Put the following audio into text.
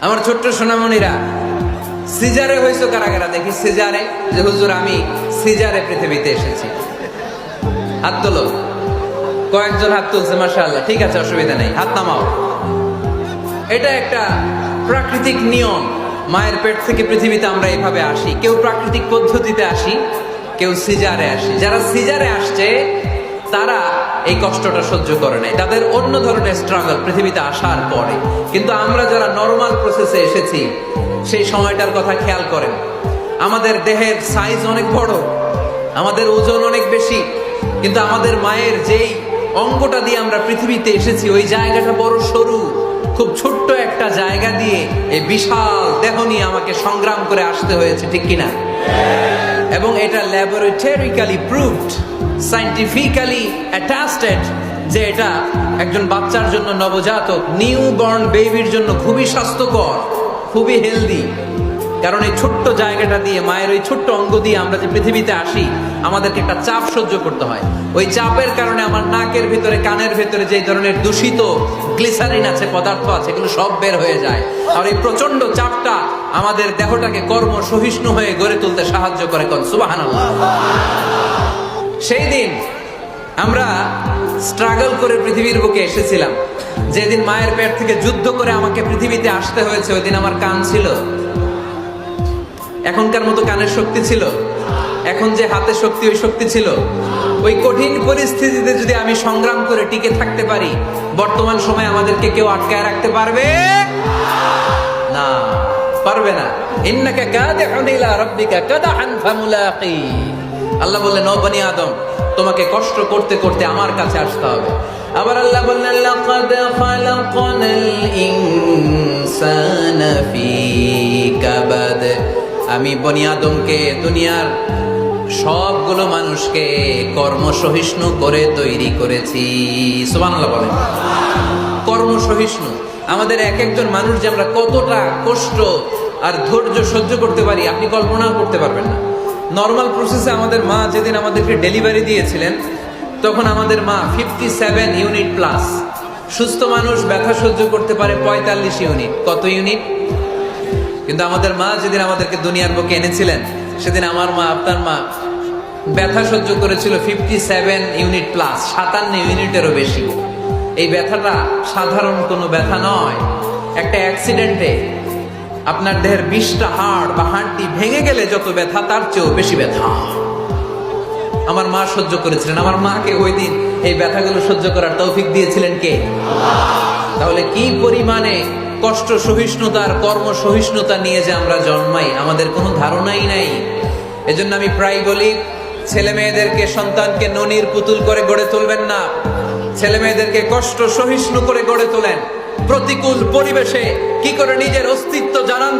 আমার ছোট্ট সোনামণিরা, সিজারে হয়েছে কারা কারা দেখি? সিজারে, যে হুজুর আমি সিজারে পৃথিবীতে এসেছি, হাত তোলো। কয়েকজন হাত তুলছে, মাশাআল্লাহ, ঠিক আছে, অসুবিধা নেই, হাত নামাও। এটা একটা প্রাকৃতিক নিয়ম। মায়ের পেট থেকে পৃথিবীতে আমরা এইভাবে আসি। কেউ প্রাকৃতিক পদ্ধতিতে আসি, কেউ সিজারে আসি। যারা সিজারে আসছে তারা এই কষ্টটা সহ্য করে নাই, তাদের অন্য ধরনের স্ট্রাগল পৃথিবীতে আসার পরে। কিন্তু আমরা যারা নরমাল প্রসেসে এসেছি সেই সময়টার কথা খেয়াল করেন। আমাদের দেহের সাইজ অনেক বড়, আমাদের ওজন অনেক বেশি, কিন্তু আমাদের মায়ের যেই অঙ্গটা দিয়ে আমরা পৃথিবীতে এসেছি ওই জায়গাটা বড় সরু। খুব ছোট্ট একটা জায়গা দিয়ে এই বিশাল দেহ নিয়ে আমাকে সংগ্রাম করে আসতে হয়েছে, ঠিক কিনা? এবং এটা ল্যাবরেটরিক্যালি প্রুভড, সায়েন্টিফিক্যালি অ্যাটাস্টেড যে এটা একজন বাচ্চার জন্য, নবজাতক নিউ বর্ন বেবির জন্য খুবই স্বাস্থ্যকর, খুবই হেলদি। কারণ এই ছোট্ট জায়গাটা দিয়ে, মায়ের ওই ছোট্ট অঙ্গ দিয়ে আমরা যে পৃথিবীতে আসি, আমাদেরকে একটা চাপ সহ্য করতে হয়। ওই চাপের কারণে আমার নাকের ভিতরে, কানের ভিতরে যে ধরনের দূষিত গ্লিসারিন আছে, পদার্থ আছে, এগুলো সব বের হয়ে যায়। আর এই প্রচন্ড চাপটা আমাদের দেহটাকে কর্ম সহিষ্ণু হয়ে গড়ে তুলতে সাহায্য করে। কোন সুবহানাল্লাহ। সেই দিন আমরা স্ট্রাগল করে পৃথিবীর বুকে এসেছিলাম। যেদিন মায়ের পেট থেকে যুদ্ধ করে আমাকে পৃথিবীতে আসতে হয়েছে, ওই দিন আমার কান ছিল? এখনকার মতো কানের শক্তি ছিল? এখন যে হাতে শক্তি, ওই শক্তি ছিল? ওই কঠিন পরিস্থিতিতে যদি আমি সংগ্রাম করে টিকে থাকতে পারি, বর্তমান সময়ে আমাদেরকে কেউ আটকায় রাখতে পারবে না, পারবে না। ইন্নাকা কাদিহুন ইলা রাব্বিকা কাদহান ফামুলাকি। আল্লাহ বললেন, ও বনি আদম, তোমাকে কষ্ট করতে করতে আমার কাছে আসতে হবে। আবার আল্লাহ বললেন, লাকাদ খালাকনাল ইনসানা ফি কাবাদ। আমি বনি আদমকে, দুনিয়ার সবগুলো মানুষকে কর্মসহিষ্ণু করে তৈরি করেছি। সুবহানাল্লাহ বলেন। কর্মসহিষ্ণু। আমাদের এক একজন মানুষ যে আমরা কতটা কষ্ট আর ধৈর্য সহ্য করতে পারি আপনি কল্পনাও করতে পারবেন না। নর্মাল প্রসেসে আমাদের মা যেদিন আমাদেরকে ডেলিভারি দিয়েছিলেন, তখন আমাদের মা 57 ইউনিট প্লাস। সুস্থ মানুষ ব্যথা সহ্য করতে পারে 45 ইউনিট। কত ইউনিট? কিন্তু আমাদের মা যেদিন আমাদেরকে দুনিয়ার বুকে এনেছিলেন, সেদিন আমার মা, আপনার মা ব্যথা সহ্য করেছিল 57 ইউনিট প্লাস, 57 ইউনিটেরও বেশি। এই ব্যথাটা সাধারণ কোনো ব্যথা নয়। একটা অ্যাক্সিডেন্টে আপনার দেহের 20টা হাড় বা হাড়টি ভেঙে গেলে যত ব্যথা, তার চেয়েও বেশি ব্যথা আমার মা সহ্য করেছিলেন। আমার মাকে ওই দিন এই ব্যথাগুলো সহ্য করার তৌফিক দিয়েছিলেন কে? তাহলে কি পরিমাণে কষ্ট সহিষ্ণুতার, কর্ম সহিষ্ণুতা নিয়ে যে আমরা জন্মাই, আমাদের কোনো ধারণাই নাই। এজন্য আমি প্রায় বলি, ছেলে মেয়েদেরকে, সন্তানকে ননির পুতুল করে গড়ে তুলবেন না। ছেলে মেয়েদেরকে কষ্ট সহিষ্ণু করে গড়ে তোলেন। প্রতিকূল পরিবেশে কি করে নিজের অস্তিত্ব জানান